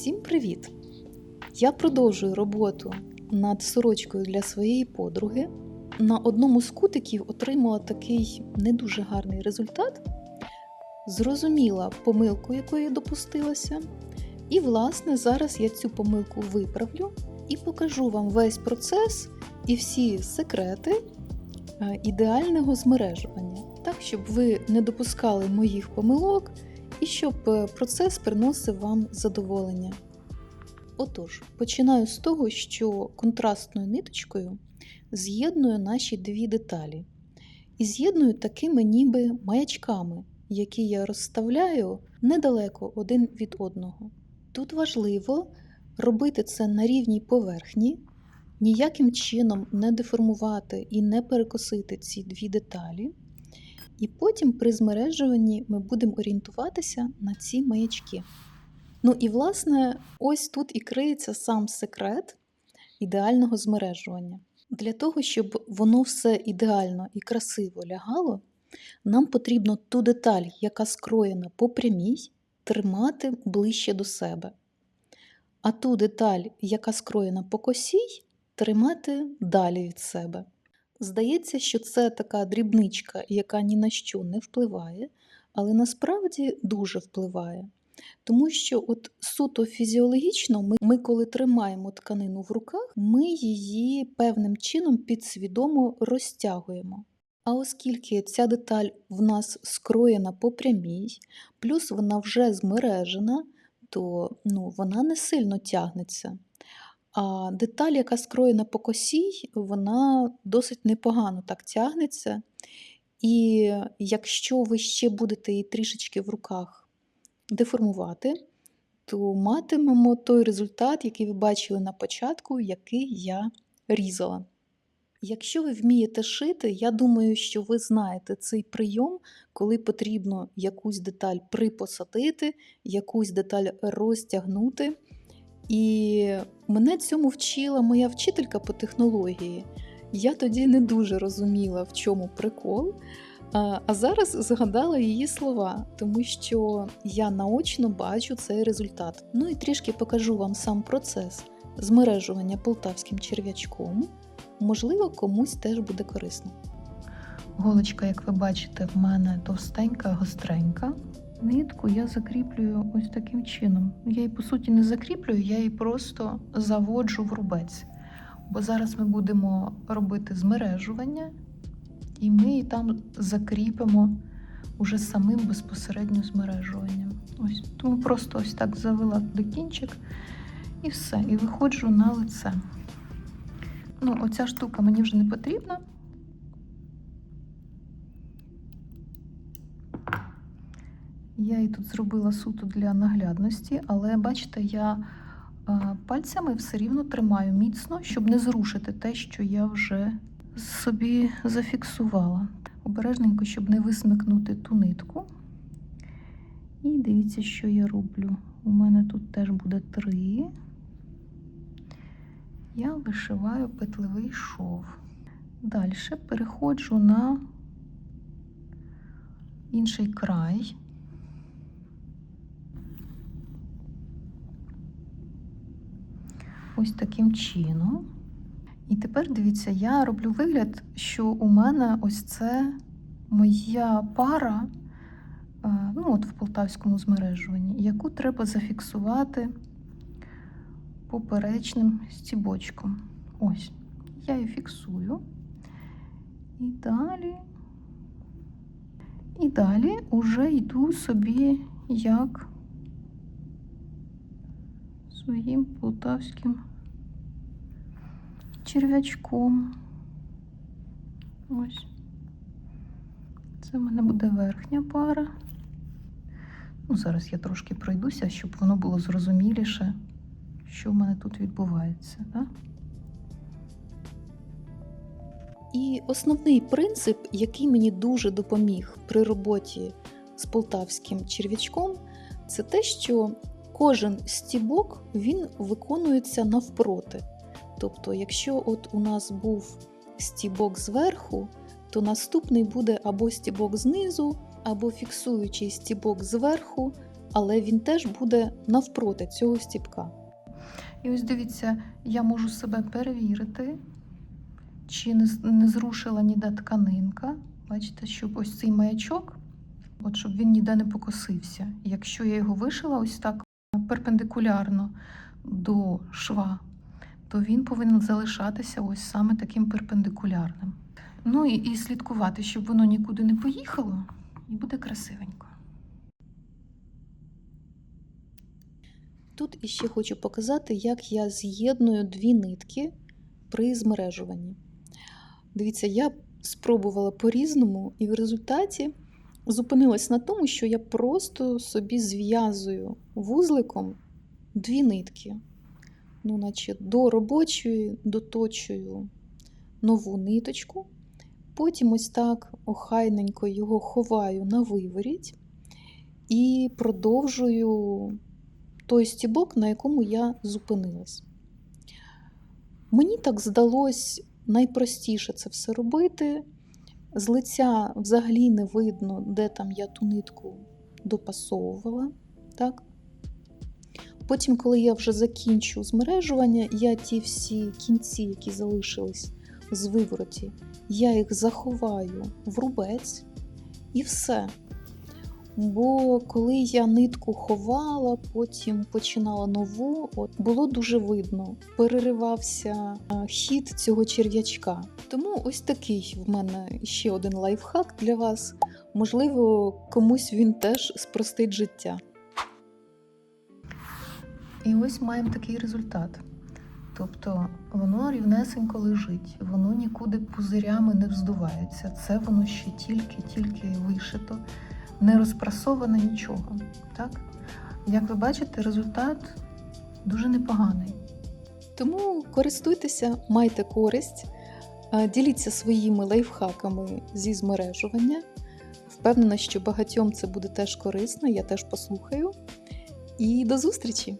Всім привіт! Я продовжую роботу над сорочкою для своєї подруги. На одному з кутиків отримала такий не дуже гарний результат. Зрозуміла помилку, якої допустилася. І, власне, зараз я цю помилку виправлю і покажу вам весь процес і всі секрети ідеального змережування. Так, щоб ви не допускали моїх помилок і щоб процес приносив вам задоволення. Отож, починаю з того, що контрастною ниточкою з'єдную наші дві деталі. І з'єдную такими ніби маячками, які я розставляю недалеко один від одного. Тут важливо робити це на рівній поверхні, ніяким чином не деформувати і не перекосити ці дві деталі. І потім при змережуванні ми будемо орієнтуватися на ці маячки. Ну і, власне, ось тут і криється сам секрет ідеального змережування. Для того, щоб воно все ідеально і красиво лягало, нам потрібно ту деталь, яка скроєна по прямій, тримати ближче до себе. А ту деталь, яка скроєна по косій, тримати далі від себе. Здається, що це така дрібничка, яка ні на що не впливає, але насправді дуже впливає. Тому що от суто фізіологічно ми коли тримаємо тканину в руках, ми її певним чином підсвідомо розтягуємо. А оскільки ця деталь в нас скроєна по прямій, плюс вона вже змережена, то вона не сильно тягнеться. А деталь, яка скроєна по косій, вона досить непогано так тягнеться. І якщо ви ще будете її трішечки в руках деформувати, то матимемо той результат, який ви бачили на початку, який я різала. Якщо ви вмієте шити, я думаю, що ви знаєте цей прийом, коли потрібно якусь деталь припосадити, якусь деталь розтягнути. І мене цьому вчила моя вчителька по технології. Я тоді не дуже розуміла, в чому прикол, а зараз згадала її слова, тому що я наочно бачу цей результат. Ну і трішки покажу вам сам процес змережування полтавським черв'ячком. Можливо, комусь теж буде корисно. Голочка, як ви бачите, в мене товстенька, гостренька. Нитку я закріплюю ось таким чином. Я її, по суті, не закріплюю, я її просто заводжу в рубець. Бо зараз ми будемо робити змережування, і ми її там закріпимо уже самим безпосередньо змережуванням. Ось. Тому просто ось так завела туди кінчик і все. І виходжу на лице. Оця штука мені вже не потрібна. Я її тут зробила суто для наглядності, але, бачите, я пальцями все рівно тримаю міцно, щоб не зрушити те, що я вже собі зафіксувала. Обережненько, щоб не висмикнути ту нитку. І дивіться, що я роблю. У мене тут теж буде 3. Я вишиваю петлевий шов. Далі переходжу на інший край. Ось таким чином. І тепер, дивіться, я роблю вигляд, що у мене ось це моя пара, от в полтавському змережуванні, яку треба зафіксувати поперечним стібочком. Ось, я її фіксую. І далі уже йду собі як своїм полтавським черв'ячком. Ось. Це в мене буде верхня пара. Зараз я трошки пройдуся, щоб воно було зрозуміліше, що в мене тут відбувається. Так? І основний принцип, який мені дуже допоміг при роботі з полтавським черв'ячком, це те, що кожен стібок, він виконується навпроти. Тобто, якщо от у нас був стібок зверху, то наступний буде або стібок знизу, або фіксуючий стібок зверху, але він теж буде навпроти цього стібка. І ось дивіться, я можу себе перевірити, чи не зрушила ніде тканинка. Бачите, щоб ось цей маячок, от щоб він ніде не покосився. Якщо я його вишила ось так перпендикулярно до шва, то він повинен залишатися ось саме таким перпендикулярним. Ну і слідкувати, щоб воно нікуди не поїхало, і буде красивенько. Тут іще хочу показати, як я з'єдную дві нитки при змережуванні. Дивіться, я спробувала по-різному, і в результаті зупинилась на тому, що я просто собі зв'язую вузликом дві нитки. Ну, наче до робочої доточую нову ниточку, потім ось так охайненько його ховаю на виворіть і продовжую той стібок, на якому я зупинилась. Мені так здалось найпростіше це все робити. З лиця взагалі не видно, де там я ту нитку допасовувала. Так? Потім, коли я вже закінчу змережування, я ті всі кінці, які залишились з вивороті, я їх заховаю в рубець і все. Бо коли я нитку ховала, потім починала нову, було дуже видно, переривався хід цього черв'ячка. Тому ось такий в мене ще один лайфхак для вас. Можливо, комусь він теж спростить життя. І ось маємо такий результат. Тобто воно рівнесенько лежить, воно нікуди пузирями не вздувається. Це воно ще тільки вишито, не розпрасоване нічого. Так? Як ви бачите, результат дуже непоганий. Тому користуйтеся, майте користь, діліться своїми лайфхаками зі змережування. Впевнена, що багатьом це буде теж корисно, я теж послухаю. І до зустрічі!